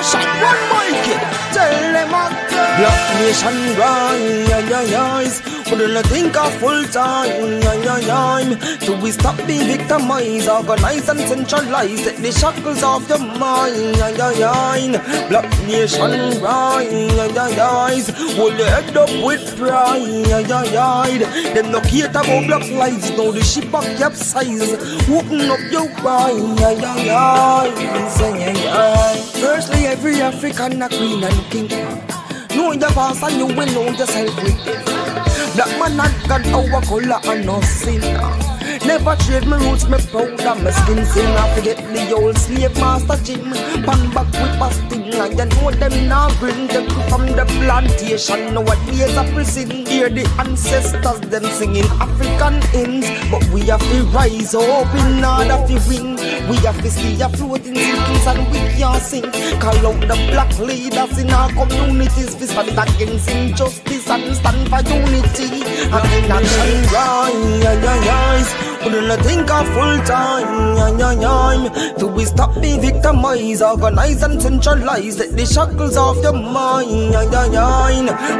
Shot one mic. Tell them Black nation rise. Wouldn't think of full time. Till we stop being victimized, organize and centralize. Take the shackles off your mind. Black nation rise. Hold your head up with pride. Them no care about black lives. Now the ship a capsize. Open up your mind. Firstly, every African a queen and king. Know your boss and you will know yourself with it. Black man not got our color and no sin. Never trade my roots, me proud of my skin. Sing I forget the old slave master Jim. Pan back with a sting. And you know them now bring them from the plantation. Nowadays a prison. Hear the ancestors them singing African hymns. But we have to rise up in order to win. We have to see a floating sinkings and we can't sing. Call out the black leaders in our communities. We stand against injustice and stand for unity. And in a rise. Wouldn't think of full time. Till we stop being victimized, organize and centralize. Take the shackles off your mind.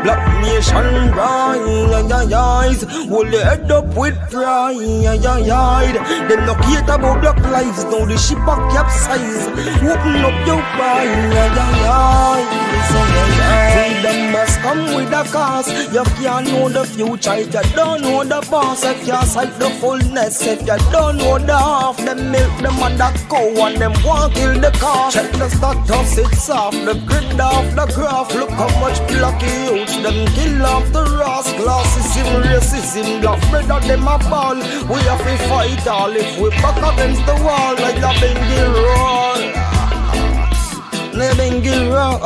Black nation rise. Hold your head up with pride. Them no care about black lives. Now the ship a capsize. Open up your mind. Freedom must come with a cost. You can't know the future if you don't know the past. If you sight the fullness, if you don't know the half. Them milk the mother cow and them want kill the calf. Check the status, it's off the grid off the graph. Look how much blocky youths them kill off the Ross. Classism, racism, black brother them a ball. We have to fight all if we back against the wall. Like a Bengi roll. Bengi roll.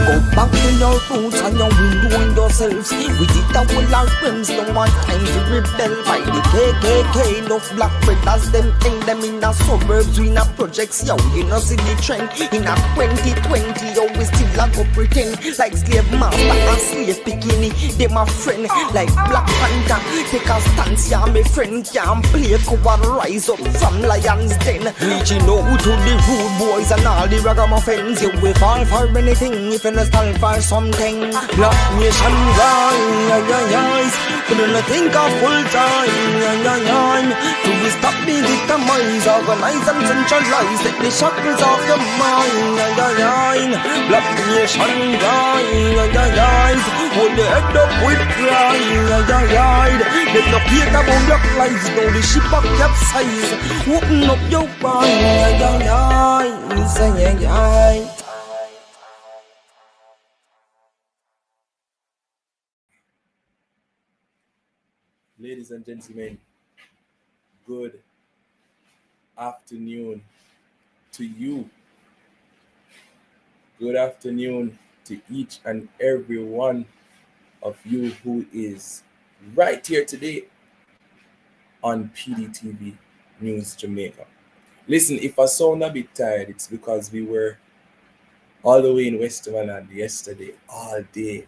Go back to your roots and your window on yourselves. We did that with our friends, no one time to rebel. By the KKK, no black brothers, them hang them in the suburbs, we in a projects, yo, you know see the trend. In a 2020, yo, we still a go pretend. Like slave master and slave bikini, they my friend. Like Black Panther, take a stance, yeah, my friend. Can't play cover, rise up from lions den. Reaching out to the rude boys and all the ragamuffins. You will fall for anything if you stand for something. Black nation rise. Couldn't think of full time. Till we stop being victimized, organize and centralize. Take the shackles off your mind. Black nation rise. Hold the head up with pride. They no care about black lives. Now the ship a capsize. Open up your mind. Ladies and gentlemen, good afternoon to you. Good afternoon to each and every one of you who is right here today on PDTV News Jamaica. Listen, if I sound a bit tired, it's because we were all the way in Westmoreland yesterday, all day.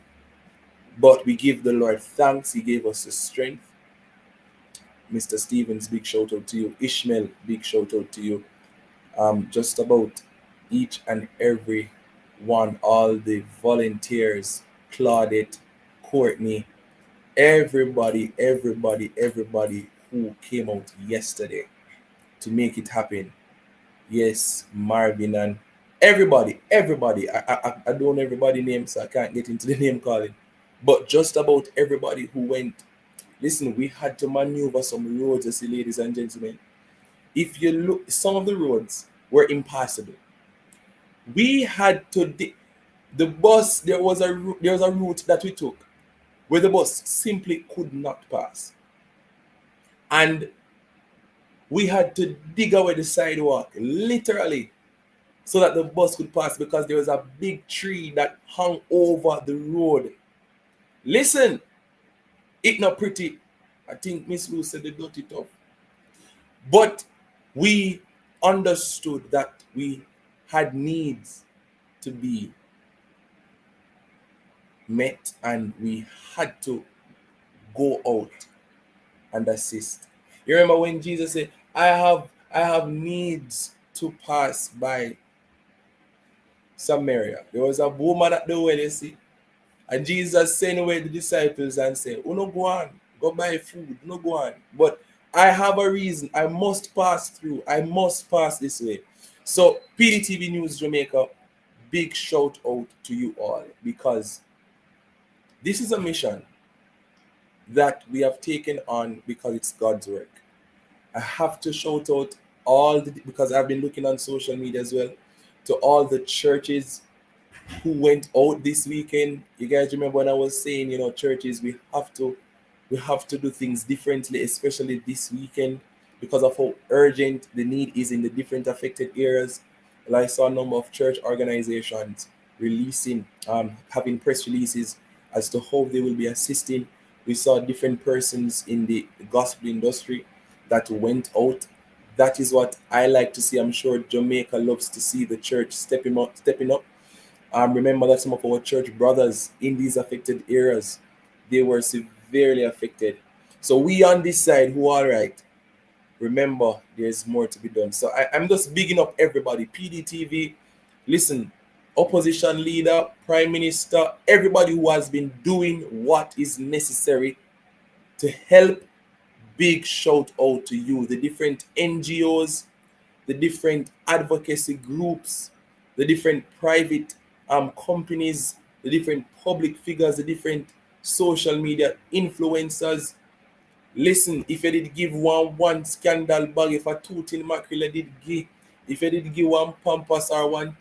But we give the Lord thanks. He gave us the strength. Mr. Stevens, big shout out to you. Ishmael, big shout out to you. Just about each and every one, all the volunteers, Claudette, Courtney, everybody who came out yesterday to make it happen. Yes, Marvin and everybody. I don't know everybody's name, so I can't get into the name calling. But just about everybody who went. Listen, we had to maneuver some roads, you see, ladies and gentlemen. If you look, some of the roads were impassable. We had to, the bus, there was a route that we took where the bus simply could not pass. And we had to dig away the sidewalk, literally, so that the bus could pass because there was a big tree that hung over the road. Listen. It's not pretty. I think Miss Lou said they got it off. But we understood that we had needs to be met and we had to go out and assist. You remember when Jesus said, I have needs to pass by. Samaria. There was a woman at the well, you see. And Jesus sent away the disciples and said, "Oh, no, go on. Go buy food. No, go on. But I have a reason. I must pass through. I must pass this way." So, PDTV News Jamaica, big shout out to you all, because this is a mission that we have taken on because it's God's work. I have to shout out because I've been looking on social media as well, to all the churches who went out this weekend. You guys remember when I was saying, churches, we have to do things differently, especially this weekend, because of how urgent the need is in the different affected areas. Well, I saw a number of church organizations releasing, having press releases as to how they will be assisting. We saw different persons in the gospel industry that went out. That is what I like to see. I'm sure Jamaica loves to see the church stepping up. Remember that some of our church brothers in these affected areas, they were severely affected. So we on this side who are right, remember there's more to be done. So I'm just bigging up everybody. PDTV, listen, opposition leader, prime minister, everybody who has been doing what is necessary to help. Big shout out to you, the different NGOs, the different advocacy groups, the different private companies, the different public figures, the different social media influencers. Listen, if you did give one scandal bag, if a tooth in mackerel did give, if you did give one pampas or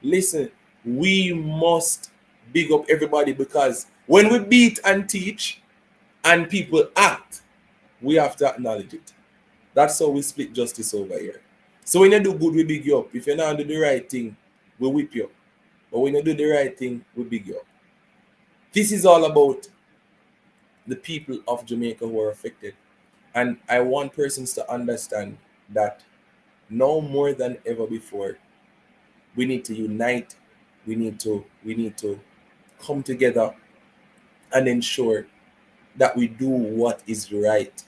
listen, we must big up everybody, because when we beat and teach and people act, we have to acknowledge it. That's how we split justice over here. So when you do good, we big you up. If you not do the right thing, we whip you up. But when you do the right thing, we big you up. This is all about the people of Jamaica who are affected. And I want persons to understand that now more than ever before, we need to unite. We need to come together and ensure that we do what is right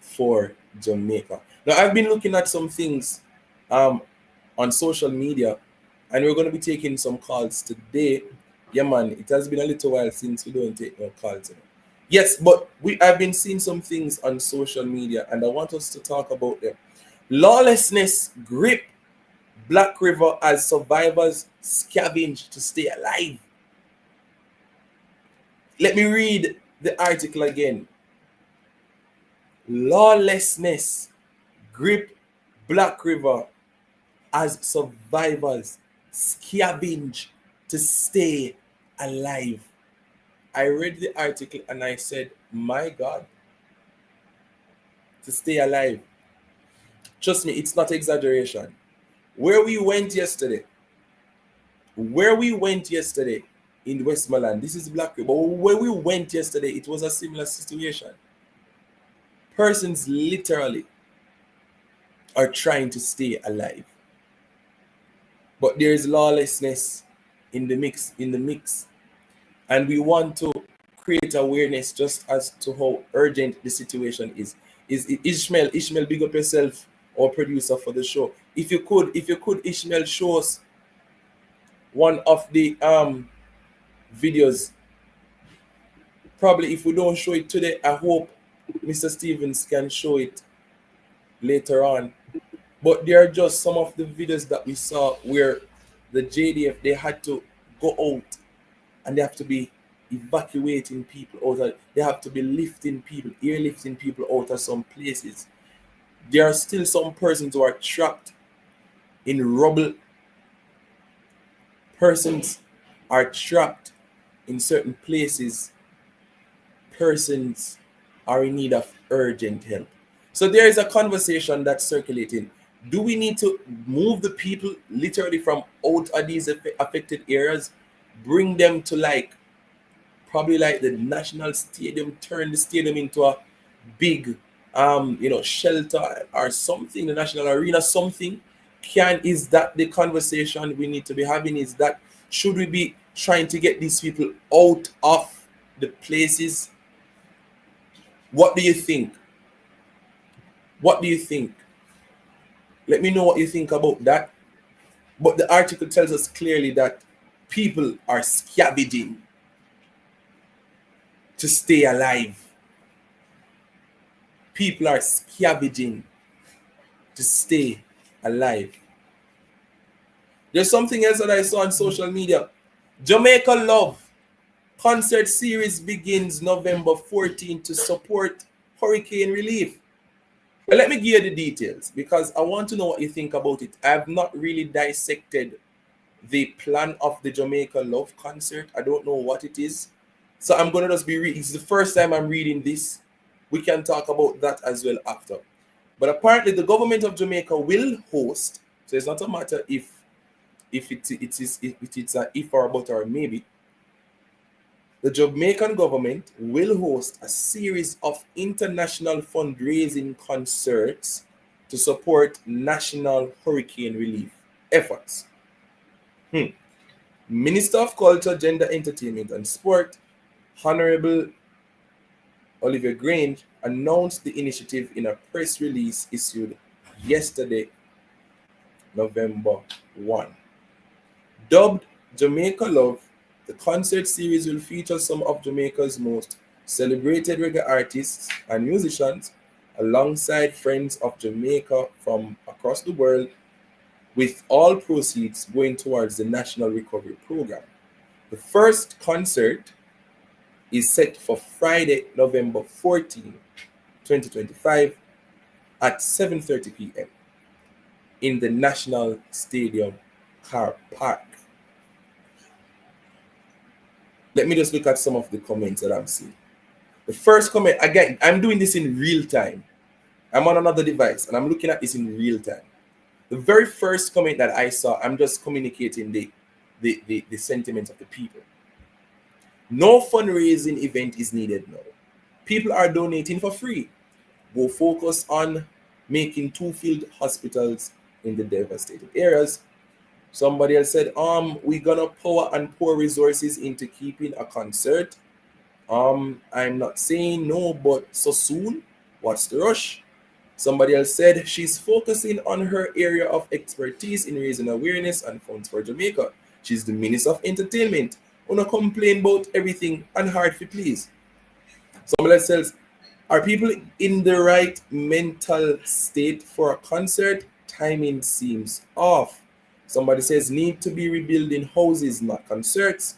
for Jamaica. Now, I've been looking at some things on social media, and we're going to be taking some calls today. Yeah, man, it has been a little while since we don't take no calls. Yes, but I've been seeing some things on social media, and I want us to talk about them. Lawlessness grip Black River as survivors scavenge to stay alive. Let me read the article again. Lawlessness grip Black River as survivors scavenge to stay alive. I read the article and I said, my God, to stay alive. Trust me, it's not exaggeration. Where we went yesterday in Westmoreland, this is Black River, but where we went yesterday, it was a similar situation. Persons literally are trying to stay alive. But there is lawlessness in the mix. And we want to create awareness just as to how urgent the situation is. Ishmael, big up yourself, our producer for the show. If you could, Ishmael, show us one of the videos. Probably if we don't show it today, I hope Mr. Stevens can show it later on. But there are just some of the videos that we saw where the JDF, they had to go out and they have to be evacuating people out. They have to be airlifting people out of some places. There are still some persons who are trapped in rubble. Persons are trapped in certain places. Persons are in need of urgent help. So there is a conversation that's circulating. Do we need to move the people literally from out of these affected areas, bring them to probably the national stadium, turn the stadium into a big shelter or something, the national arena, something? Is that the conversation we need to be having? Is that, should we be trying to get these people out of the places? What do you think? Let me know what you think about that. But the article tells us clearly that People are scavenging to stay alive. People are scavenging to stay alive. There's something else that I saw on social media. Jamaica Love concert series begins November 14th to support hurricane relief. But let me give you the details because I want to know what you think about it. I have not really dissected the plan of the Jamaica Love concert. I don't know what it is. So I'm going to just be reading. It's the first time I'm reading this. We can talk about that as well after. But apparently the government of Jamaica will host, so it's not a matter if it's a if or a but or maybe. The Jamaican government will host a series of international fundraising concerts to support national hurricane relief efforts. Minister of Culture, Gender, Entertainment and Sport, Honorable Oliver Grange, announced the initiative in a press release issued yesterday, November 1. Dubbed Jamaica Love, the concert series will feature some of Jamaica's most celebrated reggae artists and musicians alongside friends of Jamaica from across the world, with all proceeds going towards the National Recovery Program. The first concert is set for Friday, November 14, 2025 at 7:30 p.m. in the National Stadium car park. Let me just look at some of the comments that I'm seeing. The first comment, again, I'm doing this in real time. I'm on another device and I'm looking at this in real time. The very first comment that I saw, I'm just communicating the sentiment of the people. No fundraising event is needed now. People are donating for free. Go focus on making 2 field hospitals in the devastated areas. Somebody else said, we're gonna pour resources into keeping a concert. I'm not saying no, but so soon? What's the rush? Somebody else said she's focusing on her area of expertise in raising awareness and funds for Jamaica. She's the Minister of Entertainment. Wanna complain about everything and hard for please. Somebody else says, are people in the right mental state for a concert? Timing seems off. Somebody says need to be rebuilding houses, not concerts.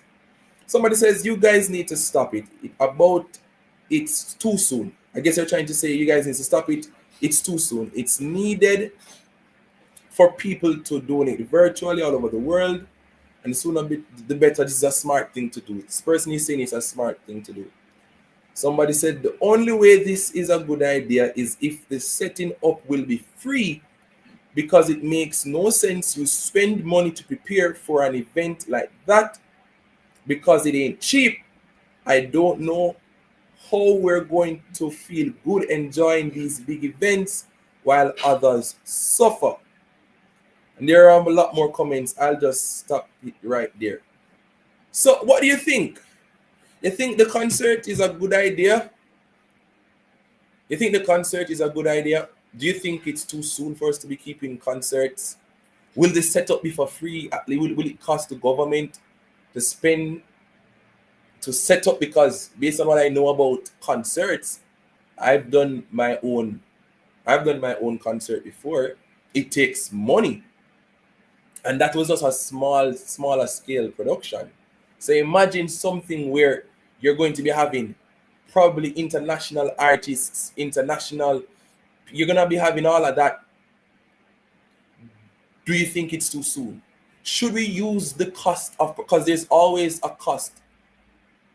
Somebody says you guys need to stop it. It's too soon. I guess they're trying to say you guys need to stop it. It's too soon. It's needed for people to donate virtually all over the world. And the sooner the better. This is a smart thing to do. This person is saying it's a smart thing to do. Somebody said the only way this is a good idea is if the setting up will be free, because it makes no sense you spend money to prepare for an event like that because it ain't cheap. I don't know how we're going to feel good enjoying these big events while others suffer. And there are a lot more comments. I'll just stop it right there. So what do you think? You think the concert is a good idea? You think the concert is a good idea? Do you think it's too soon for us to be keeping concerts? Will the setup be for free? Will it cost the government to set up? Because based on what I know about concerts, I've done my own concert before. It takes money. And that was just a smaller scale production. So imagine something where you're going to be having probably international artists, you're going to be having all of that. Do you think it's too soon? Should we use the cost of, because there's always a cost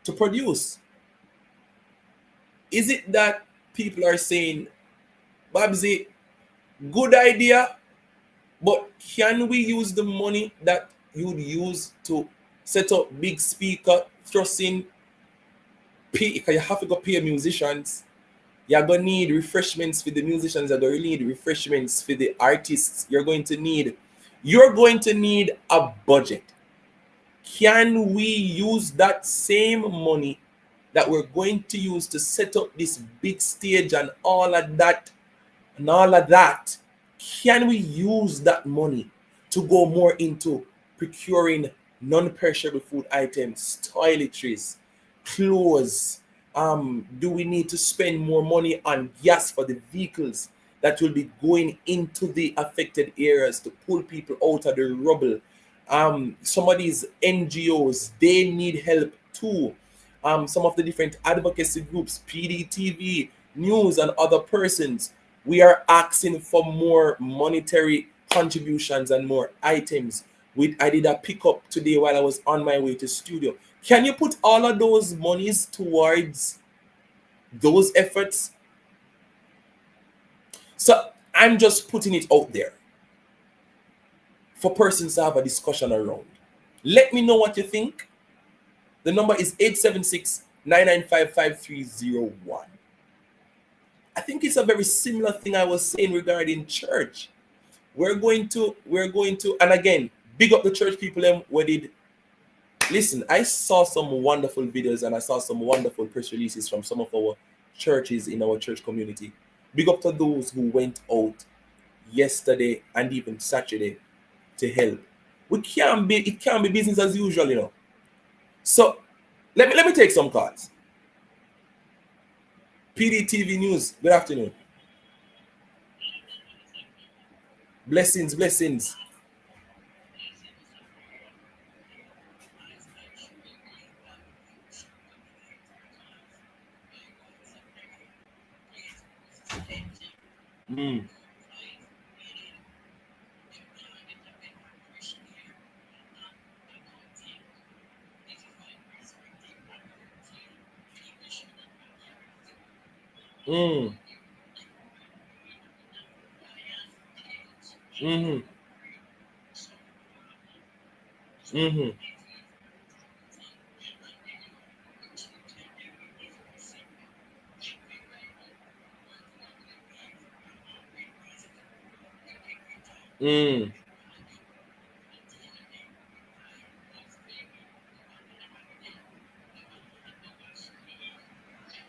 to produce? Is it that people are saying, Babsy, good idea, but can we use the money that you'd use to set up big speaker, thrusting, because you have to go pay musicians? You're going to need refreshments for the musicians. You're going to need refreshments for the artists. You're going to need a budget. Can we use that same money that we're going to use to set up this big stage and all of that? Can we use that money to go more into procuring non-perishable food items, toiletries, clothes. Do we need to spend more money on gas for the vehicles that will be going into the affected areas to pull people out of the rubble? Some of these NGOs, they need help too. Some of the different advocacy groups, PDTV, news, and other persons, we are asking for more monetary contributions and more items. I did a pickup today while I was on my way to studio. Can you put all of those monies towards those efforts? So I'm just putting it out there for persons to have a discussion around. Let me know what you think. The number is 876-995-5301. I think it's a very similar thing I was saying regarding church. We're going to, and again, big up the church people where did listen. I saw some wonderful videos and I saw some wonderful press releases from some of our churches in our church community. Big up to those who went out yesterday and even Saturday to help. It can't be business as usual, you know. So let me take some calls. PDTV News, good afternoon. Blessings, blessings. Mm, mm, mm-hmm, mm-hmm, mm,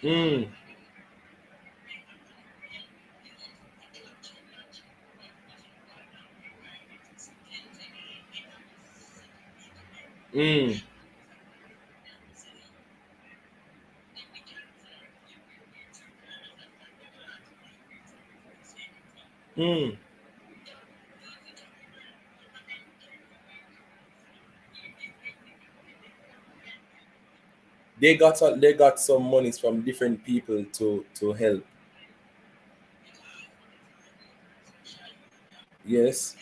mm, mm, mm. They got some monies from different people to help. Yes.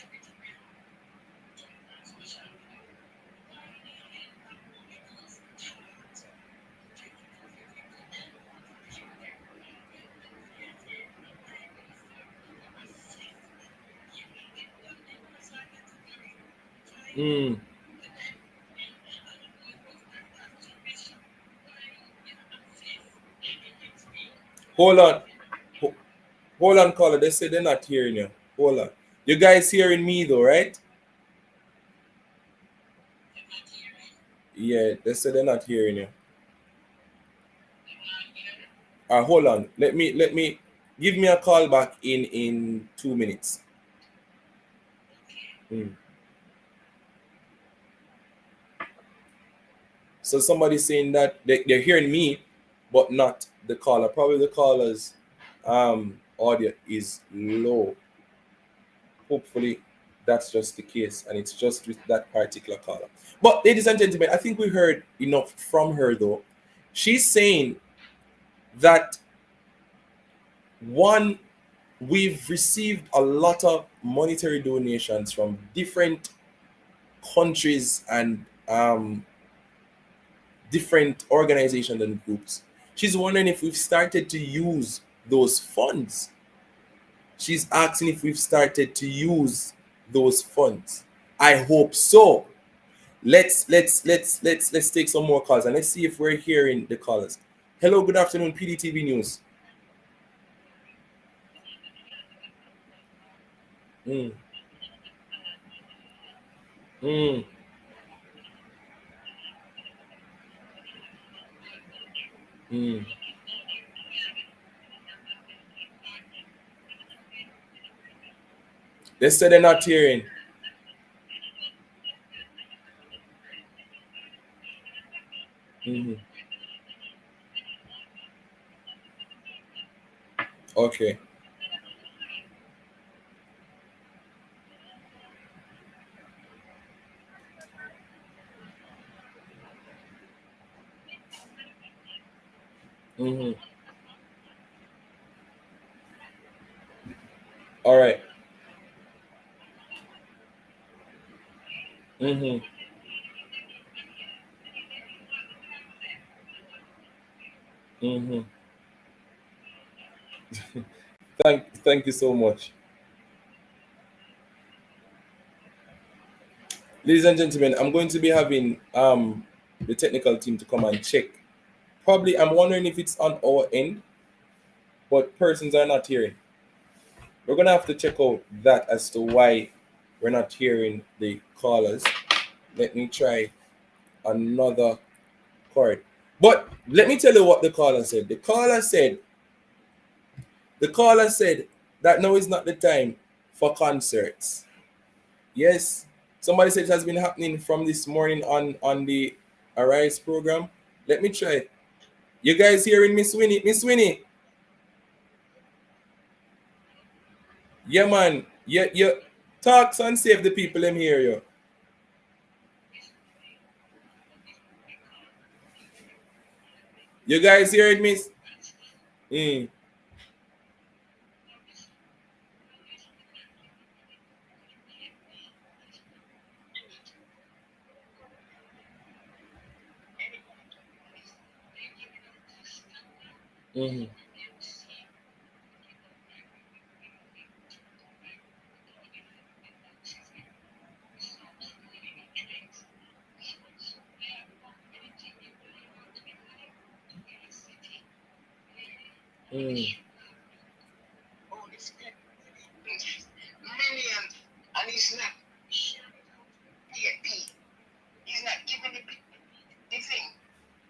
Mm. Hold on. Ho- Hold on, caller. They say they're not hearing you. Hold on. You guys hearing me though, right? Yeah, they say they're not hearing you. Hold on. Let me give me a call back in 2 minutes. Mm. So somebody's saying that they're hearing me, but not the caller. Probably the caller's audio is low. Hopefully that's just the case and it's just with that particular caller. But ladies and gentlemen, I think we heard enough from her though. She's saying that one, we've received a lot of monetary donations from different countries and different organizations and groups. She's wondering if we've started to use those funds. She's asking if we've started to use those funds. I hope so. Let's take some more calls and let's see if we're hearing the callers. Hello, good afternoon, PDTV News. Mm, mm, mm. They said they're not hearing. Mm-hmm. Okay. Mm-hmm. All right. Mm-hmm. Mm-hmm. Thank you so much. Ladies and gentlemen, I'm going to be having the technical team to come and check. Probably I'm wondering if it's on our end, but persons are not hearing. We're gonna have to check out that as to why we're not hearing the callers. Let me try another chord. But let me tell you what the caller said. The caller said that now is not the time for concerts. Yes, somebody said it has been happening from this morning on the Arise program. Let me try. You guys hearing Miss Winnie? Miss Winnie, yeah, man. Yeah, yeah. Talks and save the people them hear you. You guys hearing Miss? Mm. Mm-hmm. Mm. Millions, and he's not PNP. He's not giving the thing.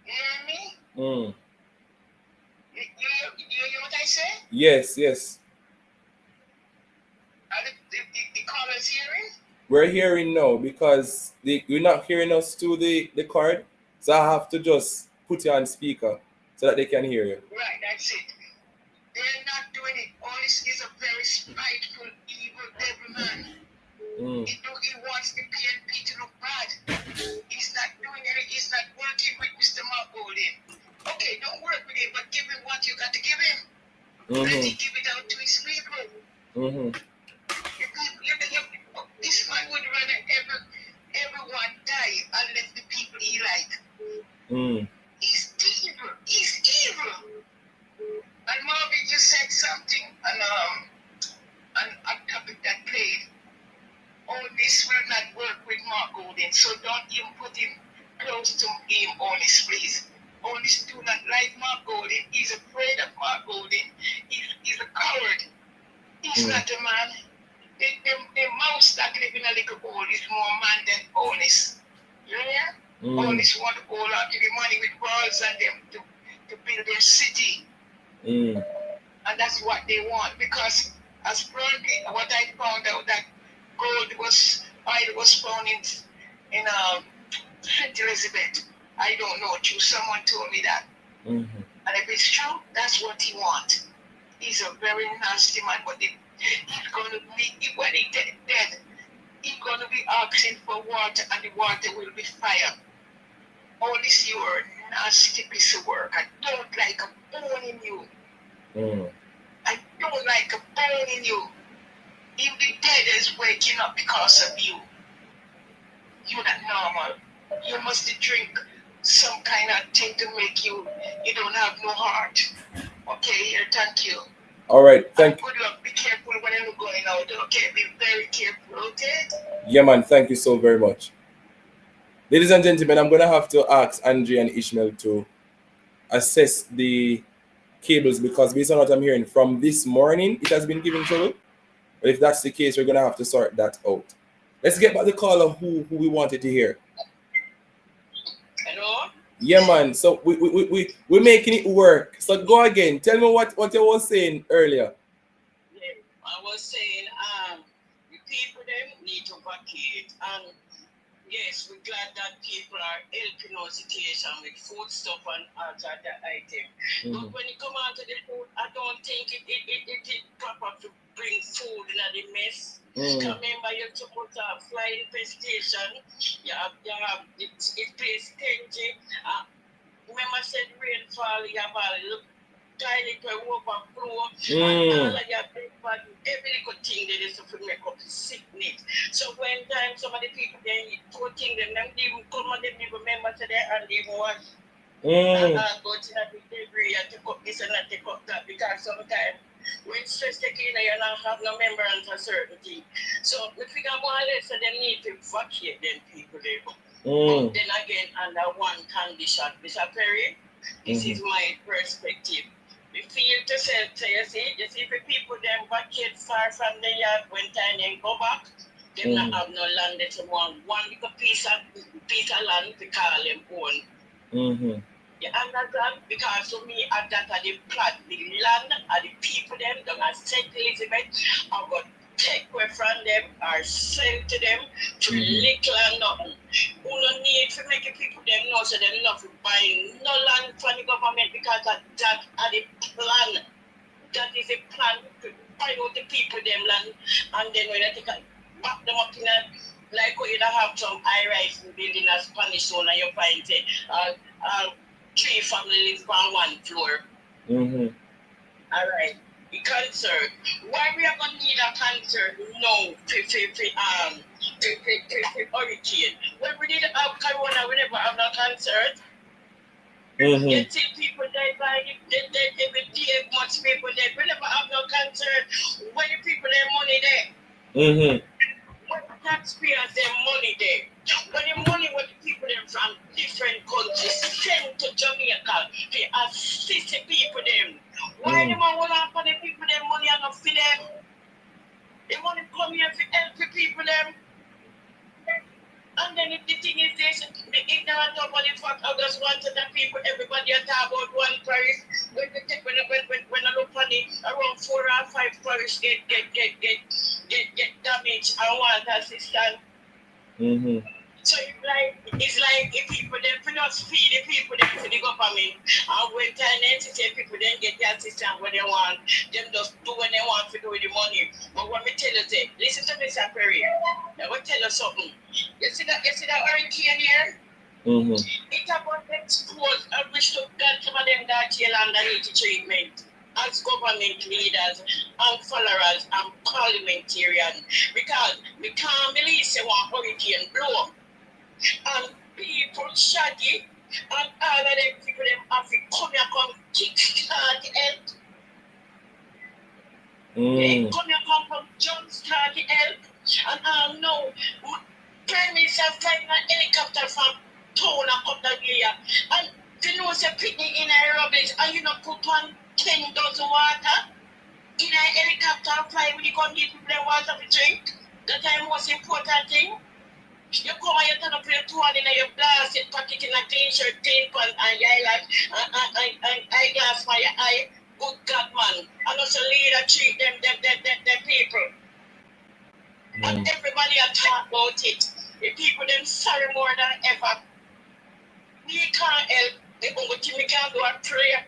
You hear me? Mm. You hear what I say? Yes, yes. Are the callers hearing? We're hearing now because you're not hearing us to the card. So I have to just put you on speaker so that they can hear you. Right, that's it. They're not doing it. Otis is a very spiteful, evil devil man. Mm. He wants the PNP to look bad. He's not doing it. He's not working with Mr. Mark Golden. Okay, don't work with him, but give him what you got to give him. Let Mm-hmm. him give it out to his people. Mm-hmm. This man would rather everyone die and let the people he like. Mm. He's evil. He's evil. And Marvin, you said something on a topic that played. Oh, this will not work with Mark Golden, so don't even put him close to him, Onis, please. Onis do not like Mark Golden. He's afraid of Mark Golden. He's a coward. He's not a man. The mouse that live in a little hole is more man than Onis. You hear? Onis want to go out to the money with walls and them to build their city. Mm. And that's what they want, because as currently what I found out that oil was found in St. Elizabeth. I don't know, too. Someone told me that. Mm-hmm. And if it's true, that's what he wants. He's a very nasty man, but he's going to be, when he dead, he's going to be asking for water, and the water will be fire. All this, you are a nasty piece of work. I don't like a bone in you. Mm. I don't like a bone in you. If the dead is waking up because of you, you're not normal. You must drink some kind of thing to make you don't have no heart. Okay, here, thank you. All right, thank you. Good luck. Be careful when you're going out. Okay, be very careful. Okay. Yeah, man. Thank you so very much. Ladies and gentlemen, I'm gonna have to ask Andre and Ishmael to assess the cables because based on what I'm hearing from this morning, it has been giving trouble. But if that's the case, we're gonna have to sort that out. Let's get back the caller who we wanted to hear. Hello. Yeah, man. So we're making it work. So go again. Tell me what you was saying earlier. Yeah, I was saying, the people them need to vacate, and yes, we're glad that people are helping our situation with food stuff and other item. But when it come on to the food, I don't think it proper to bring food in the mess. Remember, you're supposed to have fly infestation. You have it plays stingy. Remember, said rainfall, you have a look. Toilet will overflow, and all of your but every little thing they used to make up sickness. So when time some of the people then two things them even come and them even remember today and they wash. Go to the delivery and take up this and not take up that because sometimes when stress take in you don't have no remembrance of certain things. So we figure more or less that they need to vacate them people there. But then again under one condition, Mr. Perry, this is my perspective. We feel to say, you see the people them vacate far from the yard when time they go back, they not have no land, they want one little piece of land to call them own. You understand? Because to me, at that the plot, the land and the people them don't have St. Elizabeth, I got take away from them or sell to them to little and nothing. Who no need to make the people them know so they're not buying no land from the government because that are the plan. That is a plan to buy out the people them land and then when they take back them up in a like you have some high-rise building a Spanish zone and you find it 3 families on 1 floor. All right. The concert. Why we are gonna need a concert? No, hurricane. When we did have corona, we never have no concert. You see people die by every day, much people there. We never have no concert. When the people their money there. When the taxpayers their money there. When the money what the people them from different countries send to Jamaica to assist the people them. Why the man want to pay the people them money and not for them? They want to come here to help the people them. And then if the thing is this, the ignorant about the fact I just wanted that people, everybody talk about one parish. When I look on it, around 4 or 5 parish get damaged and want assistance. So it's like if people then not feed the people then to the government and when time entity people then get the assistance what they want, them just do what they want to do with the money. But what me tell you say, listen to me, Sir Perry. I will tell you something. You see that hurricane here? It's about expose and wish to God some of them that jail underneath the treatment as government leaders and followers and parliamentarians because we can't believe say one hurricane blow. And people shaggy and all of them people them have to come kickstart the help. They come jumpstart the help. And now Prime Minister flying an helicopter from town and come down here. And you know say picnic in a rubbish and you not put on 10 dozen water in a helicopter fly when you come give people the water to drink. That's the most important thing. You come and you turn up your tool in your blast, it pack it in a clean shirt, clean pants, and your eyeglass for your eye. Good God, man. And also leader treat them people. And everybody are talk about it. The people them sorry more than ever. We can't help. The only thing we can do is prayer.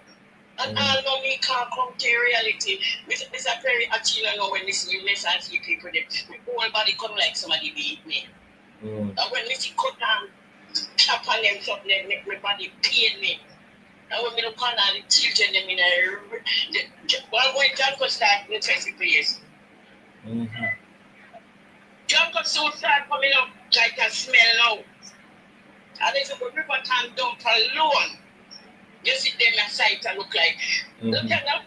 And all know me can't come to reality. Mr. Perry, actually, know when this new message see people, my whole body come like somebody beat me. And when we see cut down, tap on them something, they make my body pain me. And when we look on all the children, them in a one way John could start in the 20 place. John could soon start coming up like a smell now. And there's a river can dump alone. You see them aside to look like. Look at them.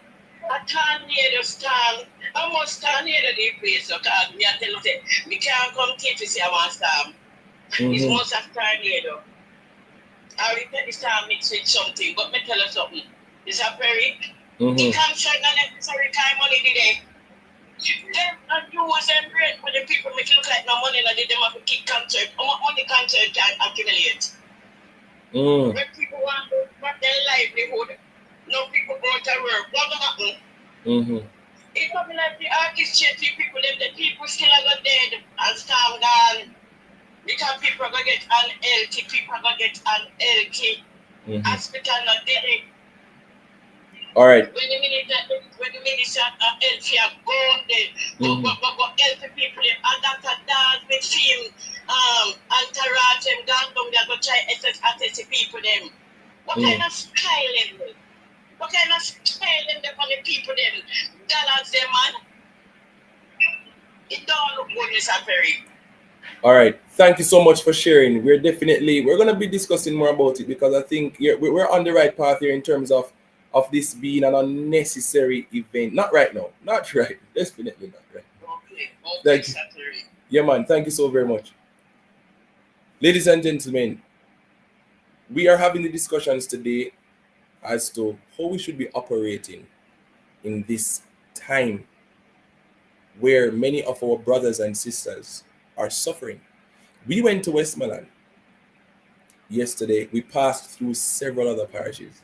I can't hear the storm. I must stand here to the place. So because me I tell you, me can't come here to say I want storm. It's most of storm here though. I will take the storm mixed with something, but me tell you something. It's a very it can't shine unnecessary time money today. Them and you was great for the people make it look like no money that they them have to keep concert. How much money concert can accumulate? When people want to make their livelihood, no people go to work. What will happen? It's not like the artists, the people, the people still are not dead and storm gone. Because people are going to get unhealthy, people are going to get unhealthy. Hospital not there. All right. When the minister of health are going there, go help people, and Dr. Dad with him, entourage them down, they're going to try to people them. What kind of style them? What kind of style them on the people them? Dollars them, man. It don't look good, Mr. Perry. All right. Thank you so much for sharing. We're going to be discussing more about it because I think we're on the right path here in terms of this being an unnecessary event. Not right now. Not right. Definitely not right. Okay. Thank you. Yeah, man. Thank you so very much. Ladies and gentlemen, we are having the discussions today as to how we should be operating in this time where many of our brothers and sisters are suffering. We went to Westmoreland yesterday. We passed through several other parishes,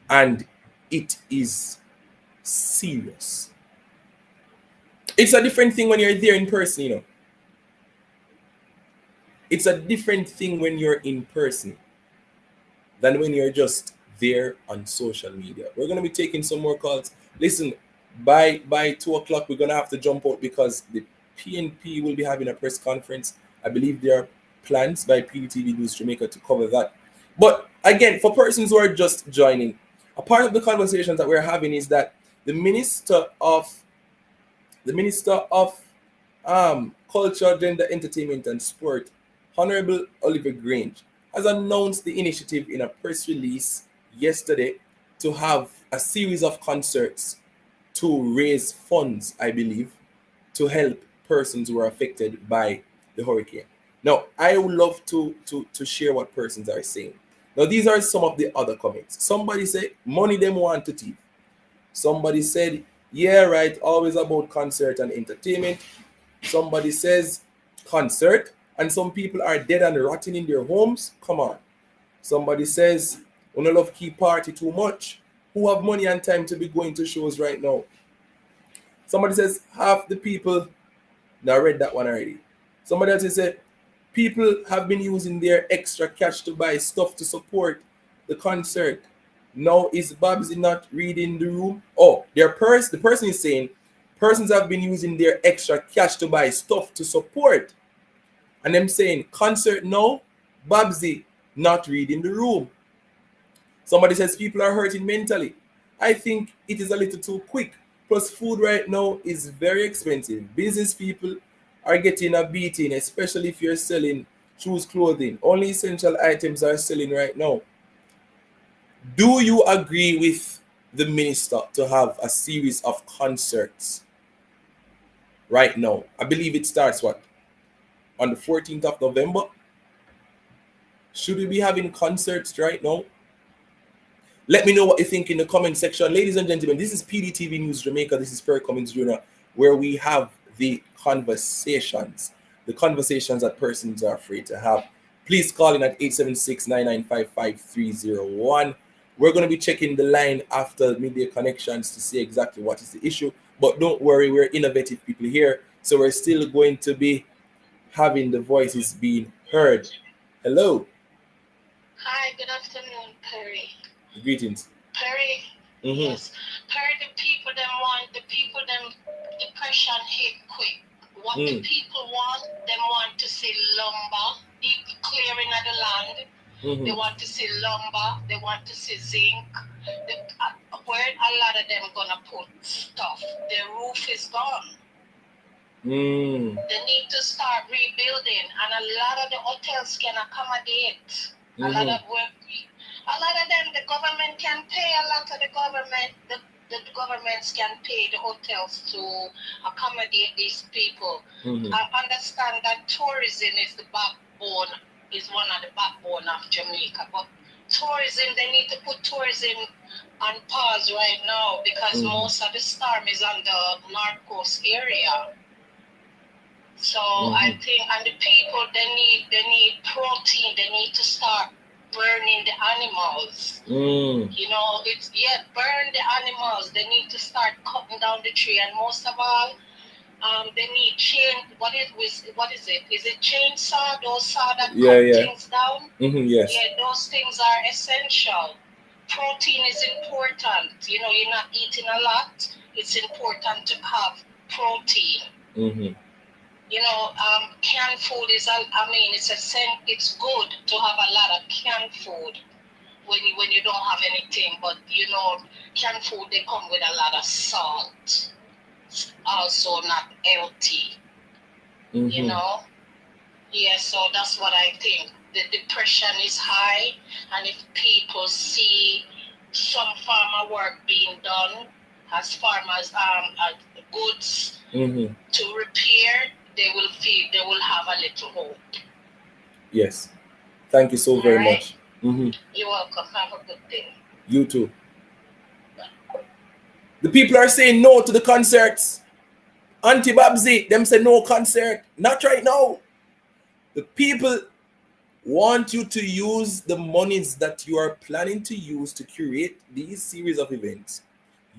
and it is serious. It's a different thing when you're there in person, you know. It's a different thing when you're in person than when you're just there on social media. We're going to be taking some more calls. Listen, by 2 o'clock, we're going to have to jump out because the PNP will be having a press conference. I believe there are plans by PDTV News Jamaica to cover that. But again, for persons who are just joining, a part of the conversations that we're having is that the Minister of Culture, Gender, Entertainment and Sport, Honorable Oliver Grange, has announced the initiative in a press release yesterday to have a series of concerts to raise funds, I believe, to help persons who are affected by the hurricane. Now, I would love to share what persons are saying. Now, these are some of the other comments. Somebody said, money them want to thief. Somebody said, yeah, right, always about concert and entertainment. Somebody says, concert, and some people are dead and rotting in their homes. Come on. Somebody says, we don't love keep party too much. Who have money and time to be going to shows right now? Somebody says, half the people, now I read that one already. Somebody else says, people have been using their extra cash to buy stuff to support the concert. Now is Babsy not reading the room? Oh, the person is saying persons have been using their extra cash to buy stuff to support. And them saying concert now, Babsy not reading the room. Somebody says people are hurting mentally. I think it is a little too quick. Plus food right now is very expensive. Business people are getting a beating, especially if you're selling shoes, clothing. Only essential items are selling right now. Do you agree with the minister to have a series of concerts right now? I believe it starts what? On the 14th of November? Should we be having concerts right now? Let me know what you think in the comment section. Ladies and gentlemen, this is PDTV News Jamaica. This is Per Cummings Jr., where we have the conversations that persons are free to have. Please call in at 876-995-5301. We're going to be checking the line after midday connections to see exactly what is the issue. But don't worry, we're innovative people here. So we're still going to be having the voices being heard. Hello. Hi, good afternoon, Perry. Greetings. Perry, yes. Perry, the people depression hit quick. What the people want, they want to see lumber, deep clearing of the land. They want to see lumber, they want to see zinc. Where a lot of them gonna put stuff? Their roof is gone. They need to start rebuilding, and a lot of the hotels can accommodate a lot of work. A lot of them, the government can pay a lot of the governments can pay the hotels to accommodate these people. I understand that tourism is one of the backbone of Jamaica, but tourism, they need to put tourism on pause right now because most of the storm is on the North Coast area. So I think, and the people, they need protein. They need to start burning the animals. You know, burn the animals. They need to start cutting down the tree. And most of all, They need chain. What is it? Is it chainsaw? Those saw that Yeah, cut yeah. things down. Yes. Yeah, those things are essential. Protein is important. You know, you're not eating a lot. It's important to have protein. You know, canned food is. I mean, it's good to have a lot of canned food when you don't have anything. But you know, canned food they come with a lot of salt. Also not healthy. You know. Yeah, so that's what I think. The depression is high, and if people see some farmer work being done as farmers goods to repair, they will have a little hope. Yes. Thank you so very much. You're welcome. Have a good day. You too. The people are saying no to the concerts. Anti-Babsy, them say no concert. Not right now. The people want you to use the monies that you are planning to use to create these series of events.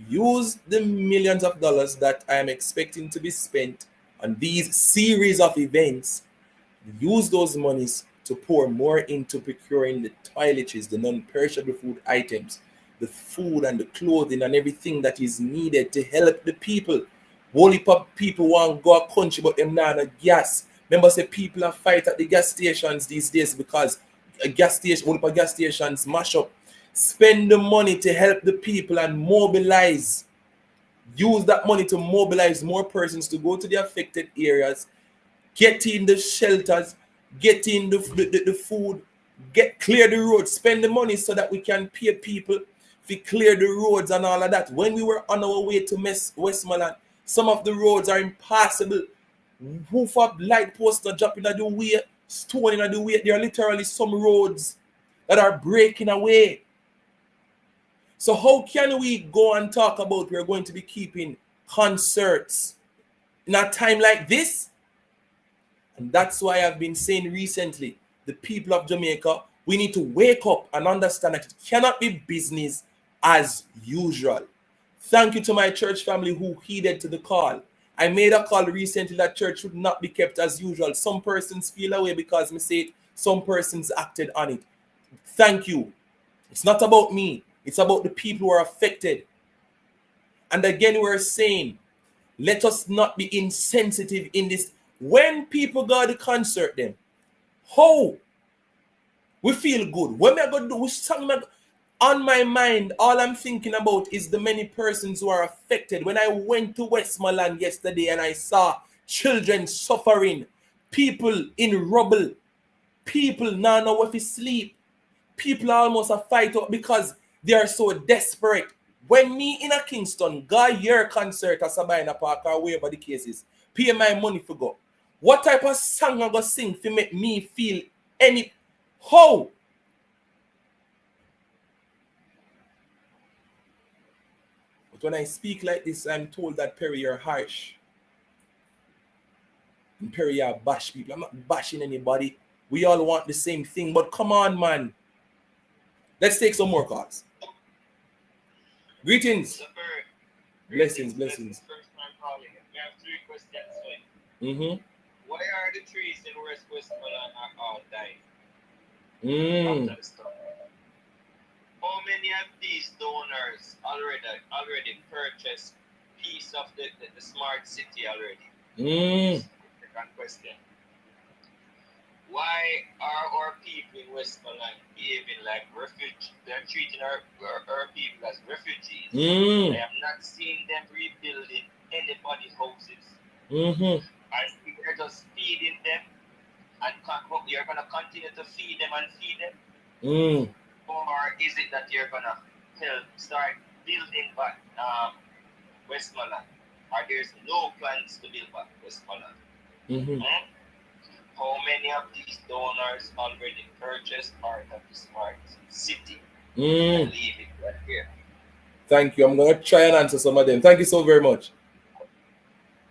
Use the millions of dollars that I am expecting to be spent on these series of events. Use those monies to pour more into procuring the toiletries, the non-perishable food items, the food and the clothing and everything that is needed to help the people. Whole heap of people want to go a country, but them not a gas. Remember, say people are fight at the gas stations these days because a gas station, whole heap of gas stations mash up. Spend the money to help the people and mobilize. Use that money to mobilize more persons to go to the affected areas, get in the shelters, get in the food, clear the roads, spend the money so that we can pay people to clear the roads and all of that. When we were on our way to Westmoreland, some of the roads are impassable. Roof of light posts are dropping at the way, stone in the way. There are literally some roads that are breaking away. So how can we go and talk about we're going to be keeping concerts in a time like this? And that's why I've been saying recently, the people of Jamaica, we need to wake up and understand that it cannot be business as usual. Thank you to my church family who heeded to the call. I made a call recently that church should not be kept as usual. Some persons feel away because I say it. Some persons acted on it. Thank you. It's not about me. It's about the people who are affected. And again, we're saying, let us not be insensitive in this. When people go to concert them, how we feel good. When I go do which song on my mind, all I'm thinking about is the many persons who are affected. When I went to Westmoreland yesterday and I saw children suffering, people in rubble, people now know where to sleep, people are almost a fight up because they are so desperate. When me in a Kingston, go your concert at Sabina Park or wherever the case is, pay my money for go. What type of song I go sing to make me feel any how? But when I speak like this, I'm told that Perry, you're harsh. And Perry, you bash people. I'm not bashing anybody. We all want the same thing. But come on, man. Let's take some more calls. Greetings. Blessings. First time calling. We have 3 questions for you. Why are the trees in Westmoreland are all dying? After the storm? How many of these donors already purchased piece of the smart city already? Second question. Why are our people in Westmoreland behaving like refugees? They're treating our people as refugees. I am not seeing them rebuilding anybody's houses. I think they're just feeding them, and you're going to continue to feed them and feed them? Or is it that you're going to start building back Westmoreland? Or there's no plans to build back Westmoreland? How many of these donors already purchased part of the smart city? And leave it right here. Thank you. I'm going to try and answer some of them. Thank you so very much.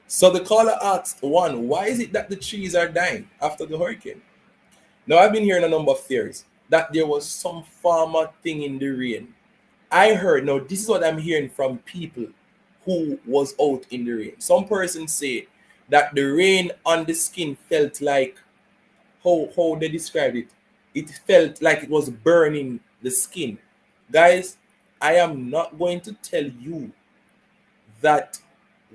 So the caller asked, one, why is it that the trees are dying after the hurricane? Now, I've been hearing a number of theories that there was some farmer thing in the rain. I heard, now this is what I'm hearing from people who was out in the rain. Some persons say that the rain on the skin felt like, how they described it. It felt like it was burning the skin. Guys, I am not going to tell you that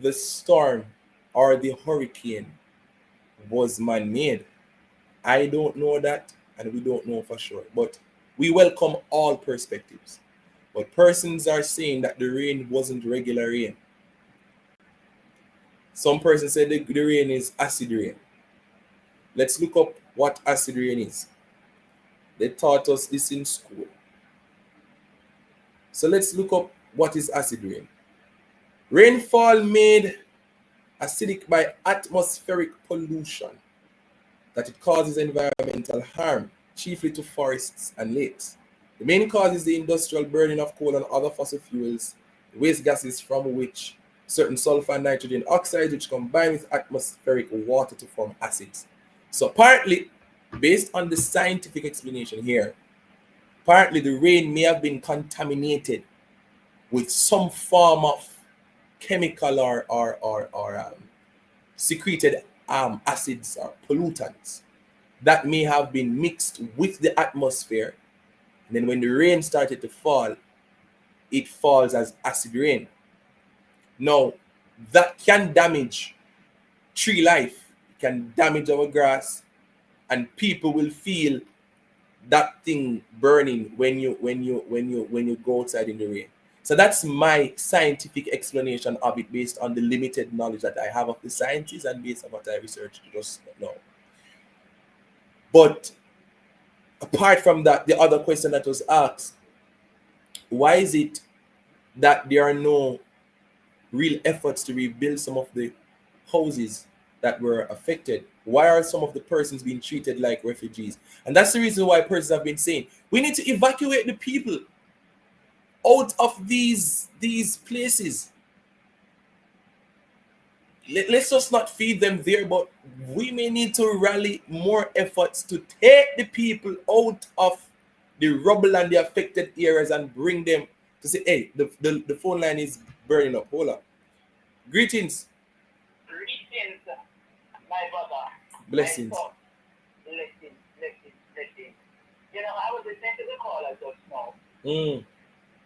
the storm or the hurricane was man-made. I don't know that, and we don't know for sure. But we welcome all perspectives. But persons are saying that the rain wasn't regular rain. Some persons say the rain is acid rain. Let's look up what acid rain is. They taught us this in school. So let's look up what is acid rain. Rainfall made acidic by atmospheric pollution, that it causes environmental harm, chiefly to forests and lakes. The main cause is the industrial burning of coal and other fossil fuels, the waste gases from which certain sulfur and nitrogen oxides, which combine with atmospheric water to form acids. So partly, based on the scientific explanation here, partly the rain may have been contaminated with some form of chemical or secreted acids or pollutants that may have been mixed with the atmosphere. And then when the rain started to fall, it falls as acid rain. Now, that can damage tree life, it can damage our grass, and people will feel that thing burning when you go outside in the rain. So that's my scientific explanation of it, based on the limited knowledge that I have of the sciences and based on what I researched just now. But apart from that, the other question that was asked, why is it that there are no real efforts to rebuild some of the houses that were affected? Why are some of the persons being treated like refugees? And that's the reason why persons have been saying we need to evacuate the people out of these places. Let's just not feed them there, but we may need to rally more efforts to take the people out of the rubble and the affected areas and bring them to say, hey, the phone line is burning up. Hold up. Greetings. Greetings, my brother. Blessings. Blessings. You know, I was listening to the caller just now.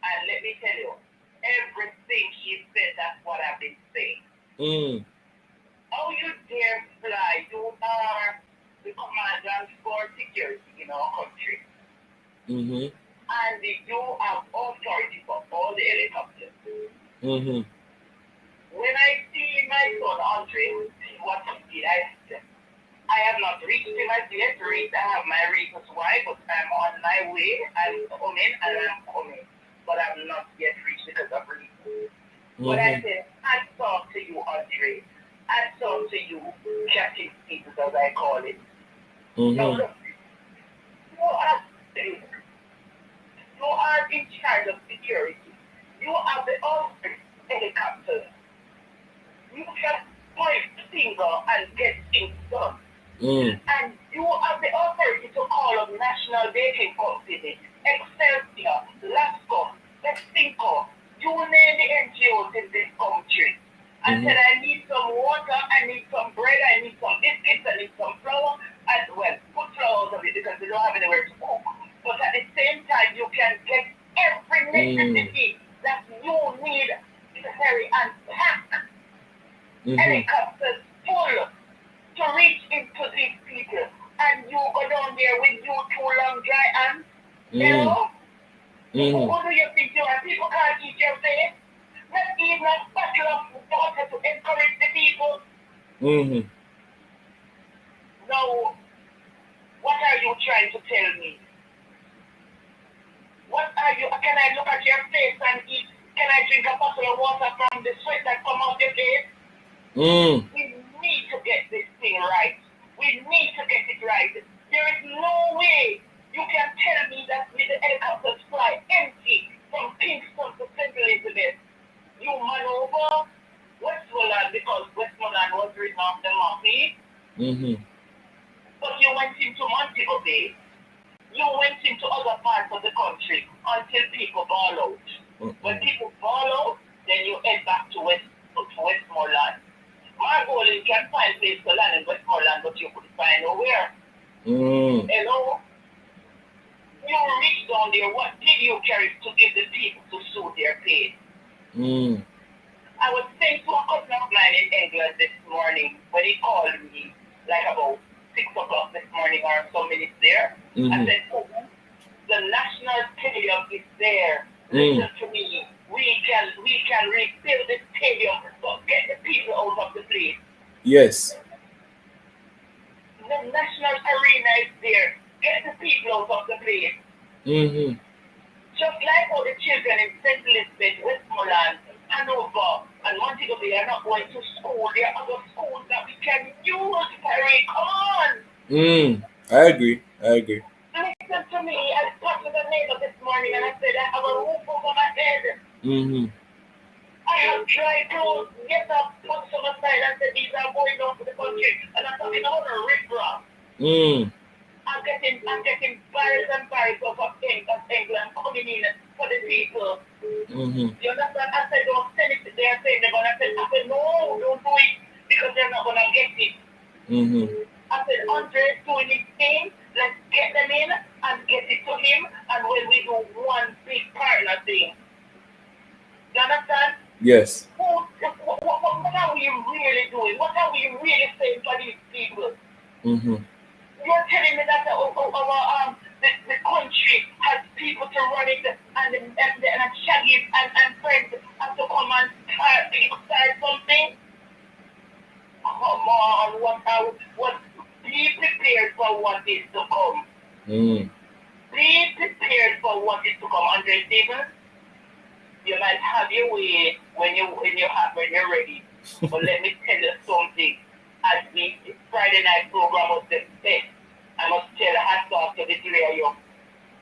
And let me tell you, everything she said, that's what I've been saying. How you dare fly? You are the commandant for security in our country. And you have authority for all the helicopters. When I see my son Andre, what he did, I have not reached him as yet. I have my reasons why, but I'm on my way. I'm coming. But I'm not yet reached because of reasons. But I said, I talk to you, Andre. I talk to you, Captain Stevens, as I call it. Now, look, you are in charge of security. You have the ultimate helicopters. You can point finger and get things done. And you have the authority to call up national dating forces, Excelsior, LASCO, Lestinco, you name the NGOs in this country. I said, I need some water, I need some bread, I need some biscuits, I need some flour, and well, put flowers of it because they don't have anywhere to cook. But at the same time, you can get every necessity that you need necessary and pack helicopters full to reach into these people. And you go down there with you two long dry hands, you know? Who do you think you are? People can't eat your face. Not even a bottle of water to encourage the people. Now, what are you trying to tell me? What are you? Can I look at your face and eat? Can I drink a bottle of water from the sweat that come out your face? We need to get this thing right. We need to get it right. There is no way you can tell me that with the helicopters fly empty from Kingston to St. Elizabeth. You maneuver Westmoreland because Westmoreland was written off the map. But you went into Montego Bay. You went into other parts of the country until people ball out. When people ball out, then you head back to Westmoreland. My goal is can find give you courage to give the people to suit their pain. I was saying to a cousin of mine in England this morning when he called me, like about 6 o'clock this morning or some minutes there. I said, oh, the national stadium is there. Listen to me. We can rebuild the stadium, but get the people out of the place. Yes. The national arena is there. Get the people out of the place. Just like how the children in St. Elizabeth, Westmoreland, Hanover, and Montego Bay are not going to school. There are other schools that we can use for it. Come on. I agree. Listen to me. I talked to the neighbor this morning and I said I have a roof over my head. I have dry clothes. Get up, put some aside and said these are going down to the country. And I'm talking about a riff-raff. I'm getting barrels and barrels of England coming in for the people. You understand? I said, don't send it. They are saying they're going to send it. I said, no, don't do it because they're not going to get it. I said, Andre is doing his thing. Let's get them in and get it to him. And when we do one big partner thing. You understand? Yes. What are we really doing? What are we really saying for these people? You're telling me that the country has people to run it and Shaggy and friends have to come and start something? Come on, be prepared for what is to come. Be prepared for what is to come, Andre Stevens. You might have your way when you're ready. But let me tell you something. As the Friday night program was the best, I must tell a hats off to the three of you.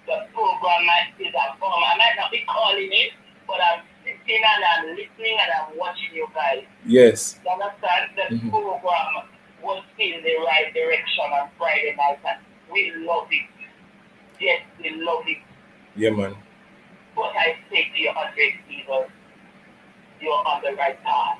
The program is a fun. I might not be calling it, but I'm sitting and I'm listening and I'm watching you guys. Yes. You understand? The program was in the right direction on Friday night and we love it. Yes, we love it. Yeah, man. But I say to you, Andre Stevens, you're on the right path.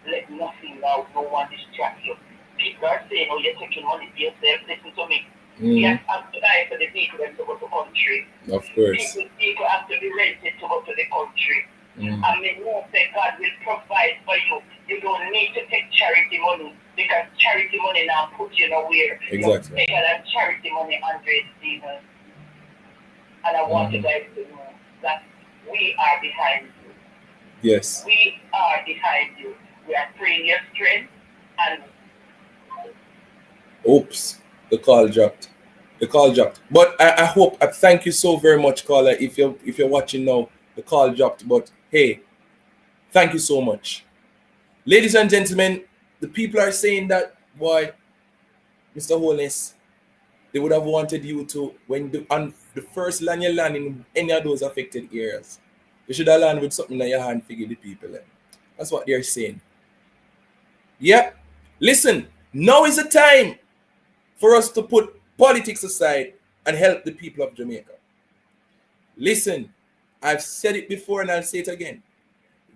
Let nothing now, no one distract you. People are saying, oh, you're taking money for yourself. Listen to me. Yes, I'm dying for the people to go to the country. Of course. People have to be rented to go to the country. I mean, no, say God will provide for you. You don't need to take charity money because charity money now puts you nowhere. Exactly. You're bigger than charity money, Andre Stevens. And I want you guys to know that we are behind you. Yes. We are behind you. We are praying your strength and oops, the call dropped. But I hope, I thank you so very much, caller. If you're watching now, the call dropped. But hey, thank you so much. Ladies and gentlemen, the people are saying that, boy, Mr. Holness, they would have wanted you to, on the first land you land in any of those affected areas, you should have landed with something in your hand to give the people. That's what they're saying. Yeah. Listen, now is the time for us to put politics aside and help the people of Jamaica. Listen, I've said it before and I'll say it again.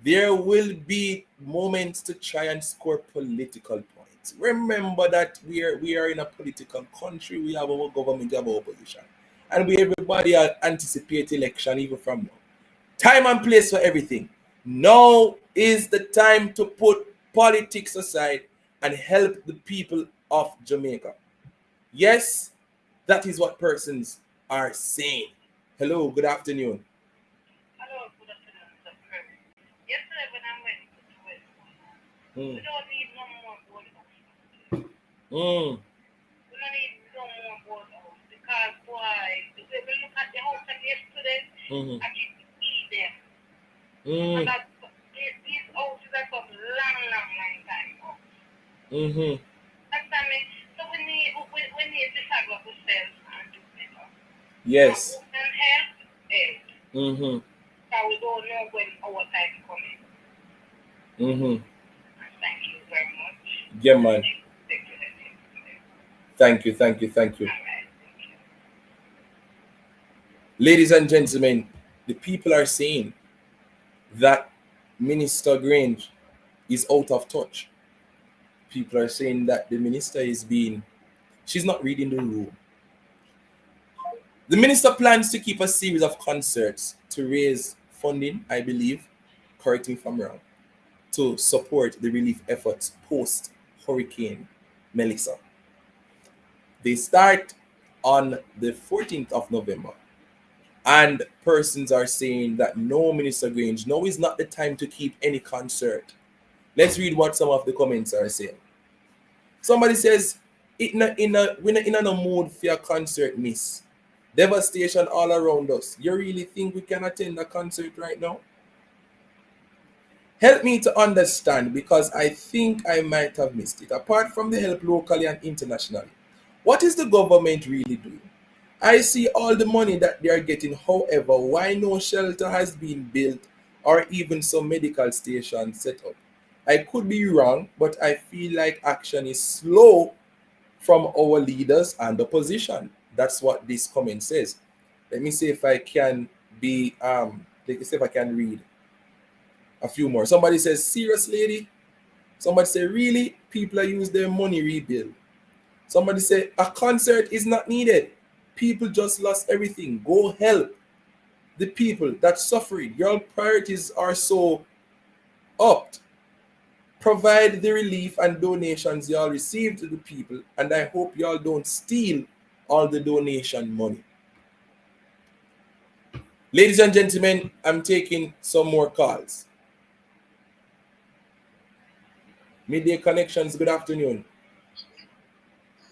There will be moments to try and score political points. Remember that we are in a political country. We have our government, we have our opposition. And everybody anticipate election even from now. Time and place for everything. Now is the time to put politics aside and help the people of Jamaica. Yes, that is what persons are saying. Hello, good afternoon. hello, good afternoon, Mr. Curry. Yesterday when I went to the West, we don't need no more board house. We don't need no more board house because why? If we look at the house yesterday, I keep eat them. And that these houses are from long time ago. That's me. So we need to decide what we sell and do better. Yes. And help. So we don't know when our time is coming. Thank you very much. Yeah, man. Thank you. All right, thank you. Ladies and gentlemen, the people are saying that Minister Grange is out of touch. People are saying that the minister she's not reading the room. The minister plans to keep a series of concerts to raise funding, I believe, correct me if I'm wrong, to support the relief efforts post Hurricane Melissa. They start on the 14th of November. And persons are saying that no, Minister Grange, no is not the time to keep any concert. Let's read what some of the comments are saying. Somebody says, we're not in a mood for a concert, miss. Devastation all around us. You really think we can attend a concert right now? Help me to understand, because I think I might have missed it. Apart from the help locally and internationally, what is the government really doing? I see all the money that they are getting. However, why no shelter has been built or even some medical stations set up? I could be wrong, but I feel like action is slow from our leaders and the opposition. That's what this comment says. Let me see if I can be let me see if I can read a few more. Somebody says, serious lady. Somebody say, really? People are use their money rebuild. Somebody say, a concert is not needed. People just lost everything. Go help the people that's suffering. Your priorities are so upped. Provide the relief and donations y'all receive to the people, and I hope y'all don't steal all the donation money. Ladies and gentlemen, I'm taking some more calls. Midday Connections, good afternoon.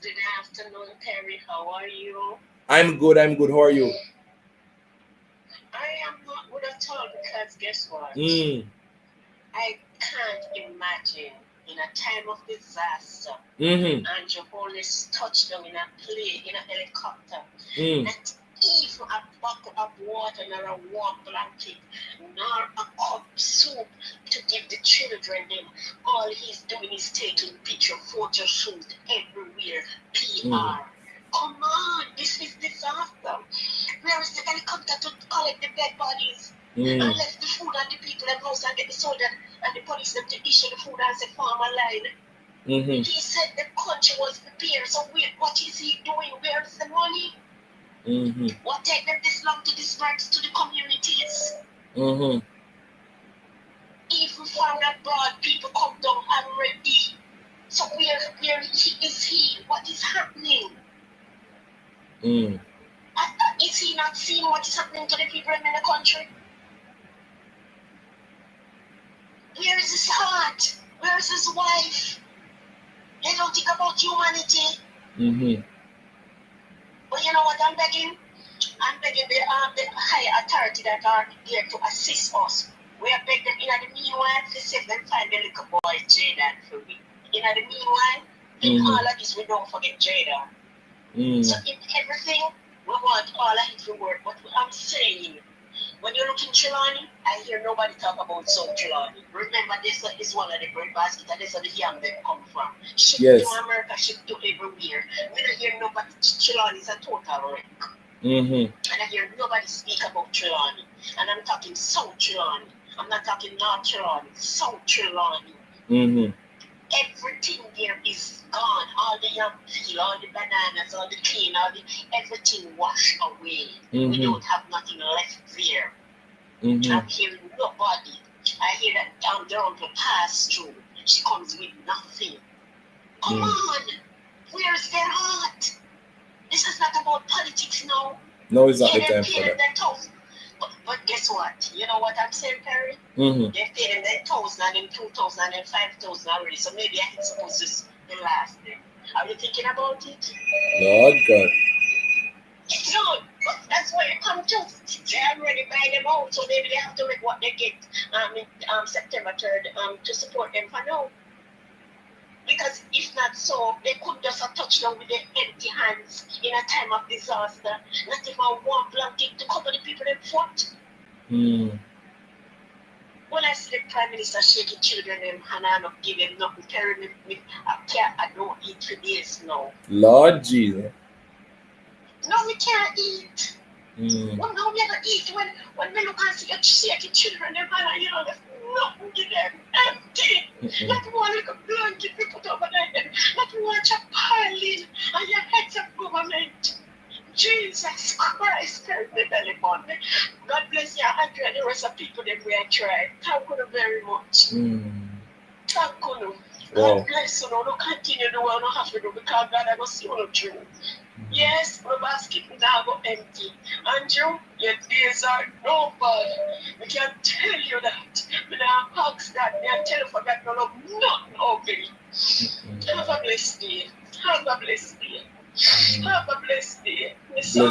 Good afternoon, Terry. How are you? I'm good. How are you? I am not good at all, because guess what? Mm. I can't imagine in a time of disaster Mm-hmm. and you only touch them in a plane, in a helicopter, Mm. not even a bucket of water nor a warm blanket nor a cup soup to give the children them. All he's doing is taking picture, photo shoot everywhere, PR. Come on, this is disaster. Where is the helicopter to collect the dead bodies? And left the food and the people in the house and get the soldier and the police them to issue the food as a farmer line. Mm-hmm. He said the country was prepared. So wait, what is he doing? Where is the money? Mm-hmm. What take them this long to disperse to the communities? Mm-hmm. Even from abroad, people come down already. So where is he? What is happening? Is he not seeing what is happening to the people in the country? Where is his heart? Where is his wife? They don't think about humanity. Mm-hmm. But you know what I'm begging? I'm begging the higher authority that are there to assist us. We are begging them in the meanwhile to save them find the little boy Jaden for me. In the meanwhile, in all of this, we don't forget Jaden. So in everything, we want all of it to work. But I'm saying, when you look in Trelawney, I hear nobody talk about South Trelawney. Remember, this is one of the bread basket, and this is the yam they come from. Ship to America, ship to everywhere. We don't hear nobody. Trelawney is a total wreck. And I hear nobody speak about Trelawney. And I'm talking South Trelawney. I'm not talking North Trelawney. South Trelawney. Everything there is gone. All the yam peel, all the bananas, all the clean, everything washed away. We don't have nothing left there. I'm hearing nobody. I hear that their uncle passed through. She comes with nothing. Come on. Where is their heart? This is not about politics now. No, it's not the time for that. But guess what? You know what I'm saying, Perry? They paid them their 1,000 and 2,000 and 5,000 already. So maybe I ain't supposed to be last them. Are you thinking about it? Lord God. No, that's why you come to. They already buy them out, so maybe they have to make what they get in September 3rd to support them for now. Because if not so, they could just have touched down with their empty hands in a time of disaster. Not even one blanket to cover the people in foot. When I see the Prime Minister shaking children in hand and not giving nothing, telling me, I don't eat for days now. Lord Jesus. No, we can't eat. Well, no, we never eat. When we look and see a shaking children in hand and there's nothing to them. Empty. Not one little blanket we put over their head. Not one chap piling on your heads of government. Jesus Christ, help me, belly money. God bless you, Andrew, and the rest of people that we are trying. Thank you very much. Thank you. God bless you. No, continue to do what you have to do because God I will see you through. Yes, my basket now go empty. Andrew, your days are over. I can tell you that. But I ask that. I tell you for that. No, nothing ugly. Have a blessed day. Have a blessed day. Have a blessed day. My son,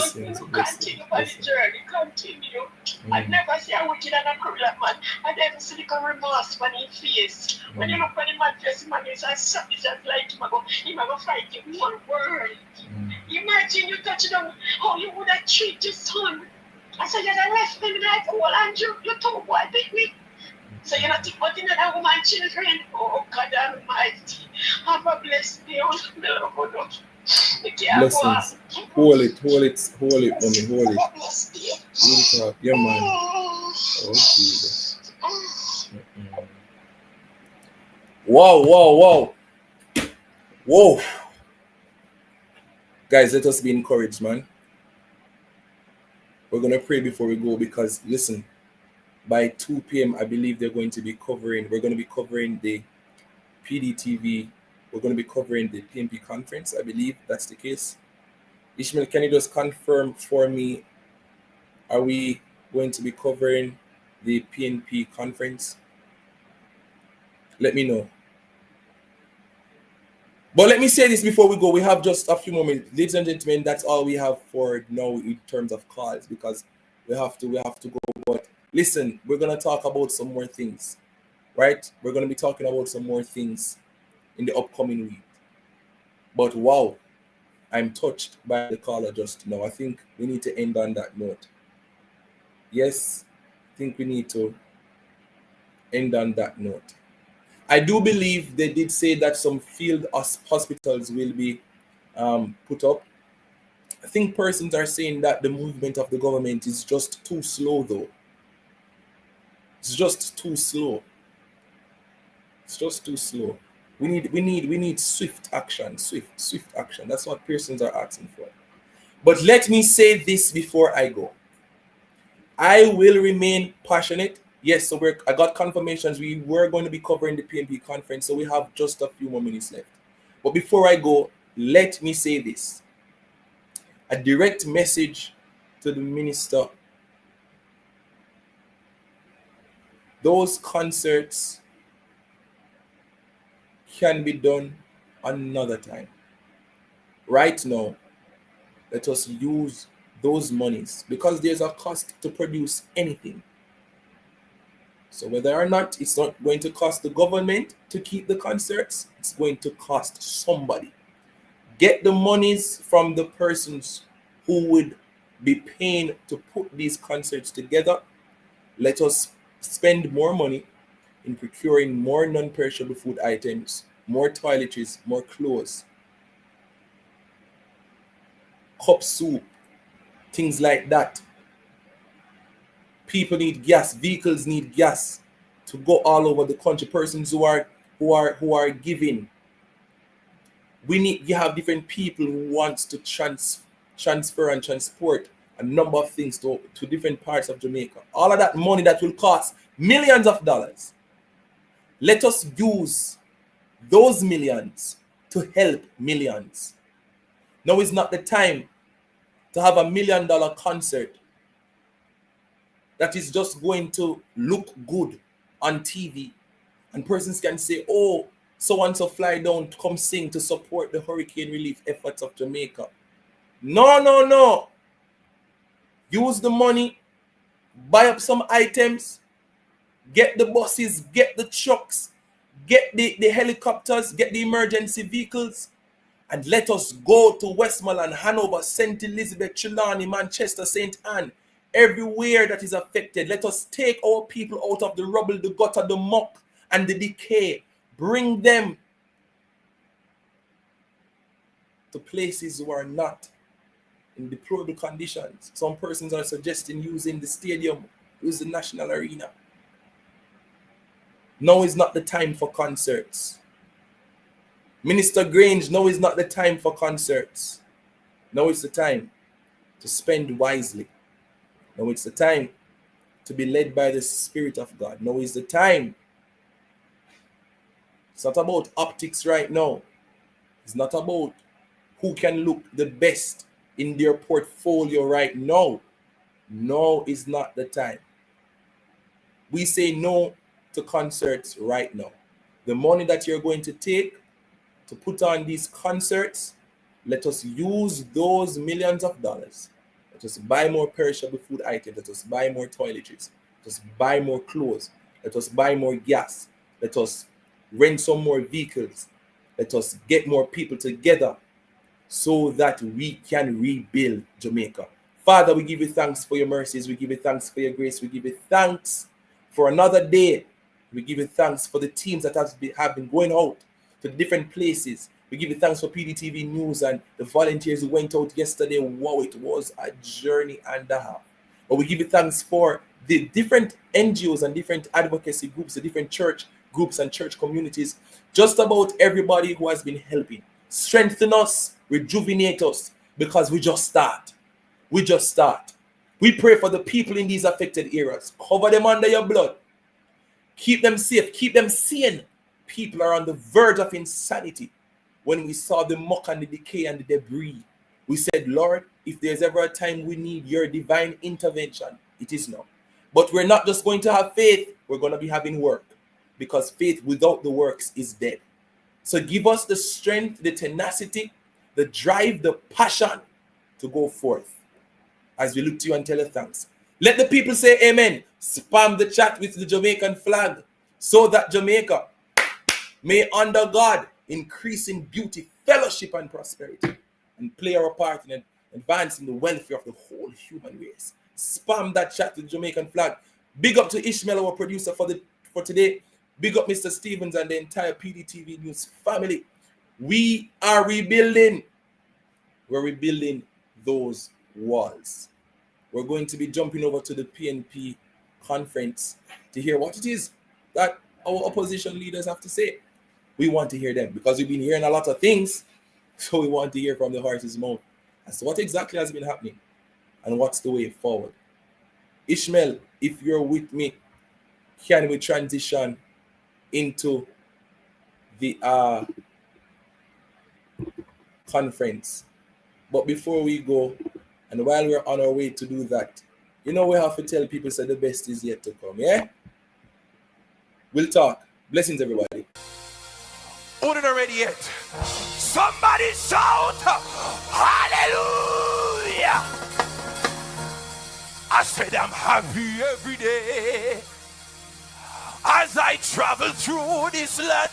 continue on the journey. Continue. I never see a wicked and a cruel man. I never see the remorse when he face. When you look at the man face, man is as something just like him. He might go fight you one word. Imagine you touch them, how you would have treated your son. I said, you're the left me like, well, Andrew, you told boy, big me. So you're not thinking about another woman, children. Oh, God Almighty. Have a blessed day. Blessings. Hold it, mommy, hold it. Really talk. Yeah, man. Oh, Jesus. Wow. Guys, let us be encouraged, man. We're going to pray before we go because, listen, by 2 p.m., I believe we're going to be covering the PDTV. We're going to be covering the PNP conference. I believe that's the case. Ishmael, can you just confirm for me, are we going to be covering the PNP conference? Let me know. But let me say this before we go. We have just a few more minutes. Ladies and gentlemen, that's all we have for now in terms of calls because we have to go. But listen, we're going to talk about some more things, right? We're going to be talking about some more things in the upcoming week. But wow, I'm touched by the caller just now. I think we need to end on that note. Yes, I think we need to end on that note. I do believe they did say that some field hospitals will be put up. I think persons are saying that the movement of the government is just too slow, though. It's just too slow. We need swift action. Swift action. That's what persons are asking for. But let me say this before I go. I will remain passionate. Yes, so I got confirmations. We were going to be covering the PNP conference, so we have just a few more minutes left. But before I go, let me say this. A direct message to the minister. Those concerts can be done another time. Right now, let us use those monies because there's a cost to produce anything. So whether or not it's not going to cost the government to keep the concerts, it's going to cost somebody. Get the monies from the persons who would be paying to put these concerts together. Let us spend more money in procuring more non-perishable food items, more toiletries, more clothes, cup soup, things like that. People need gas, vehicles need gas to go all over the country. Persons who are giving. You have different people who wants to transfer and transport a number of things to different parts of Jamaica. All of that money that will cost millions of dollars. Let us use those millions to help millions. Now is not the time to have $1 million concert that is just going to look good on TV. And persons can say, oh, so and so fly down to come sing to support the hurricane relief efforts of Jamaica. No. Use the money, buy up some items, get the buses, get the trucks, get the helicopters, get the emergency vehicles, and let us go to Westmoreland, Hanover, St. Elizabeth, Trelawney, Manchester, St. Anne, everywhere that is affected. Let us take our people out of the rubble, the gutter, the muck, and the decay. Bring them to places who are not in deplorable conditions. Some persons are suggesting using the stadium, use the National Arena. Now is not the time for concerts. Minister Grange, now is not the time for concerts. Now is the time. to spend wisely. Now it's the time to be led by the Spirit of God. Now is the time. It's not about optics right now. It's not about who can look the best in their portfolio right now. No is not the time. We say no to concerts right now. The money that you're going to take to put on these concerts, let us use those millions of dollars. Let us buy more perishable food items. Let us buy more toiletries. Let us buy more clothes. Let us buy more gas. Let us rent some more vehicles. Let us get more people together so that we can rebuild Jamaica. Father, we give you thanks for your mercies. We give you thanks for your grace. We give you thanks for another day. We give you thanks for the teams that have been going out to different places. We give you thanks for PDTV News and the volunteers who went out yesterday. Wow, it was a journey and a half. But we give you thanks for the different NGOs and different advocacy groups, the different church groups and church communities, just about everybody who has been helping. Strengthen us, rejuvenate us, because we just start. We just start. We pray for the people in these affected areas. Cover them under your blood. Keep them safe. Keep them sane. People are on the verge of insanity. When we saw the muck and the decay and the debris, we said, Lord, if there's ever a time we need your divine intervention, it is now. But we're not just going to have faith. We're going to be having work, because faith without the works is dead. So give us the strength, the tenacity, the drive, the passion to go forth as we look to you and tell you thanks. Let the people say amen. Spam the chat with the Jamaican flag so that Jamaica may under God increase in beauty, fellowship, and prosperity, and play our part in advancing the welfare of the whole human race. Spam that chat with the Jamaican flag. Big up to Ishmael, our producer for today. Big up Mr. Stevens and the entire PDTV News family. We are rebuilding. We're rebuilding those walls. We're going to be jumping over to the PNP conference to hear what it is that our opposition leaders have to say. We want to hear them because we've been hearing a lot of things. So we want to hear from the horse's mouth as to what exactly has been happening and what's the way forward. Ishmael, if you're with me, can we transition into the conference? But before we go, and while we're on our way to do that, we have to tell people that the best is yet to come, yeah? We'll talk. Blessings, everybody. Wouldn't already yet. Somebody shout hallelujah. I said I'm happy every day as I travel through this land.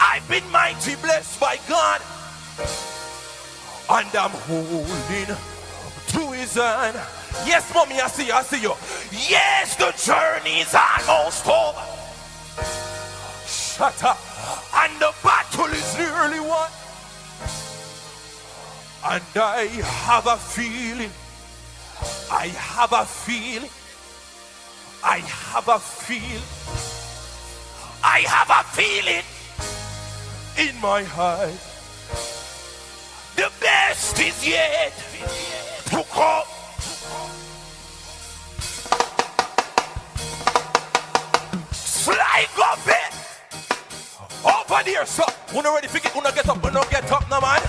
I've been mighty blessed by God, and I'm holding to his hand. Yes, mommy, I see you. Yes, the journey's almost over. Shut up. And the battle is nearly won. And I have a feeling. I have a feeling in my heart. The best is yet to come. Slide up it over there, so when you ready to get up, when you get up, no man.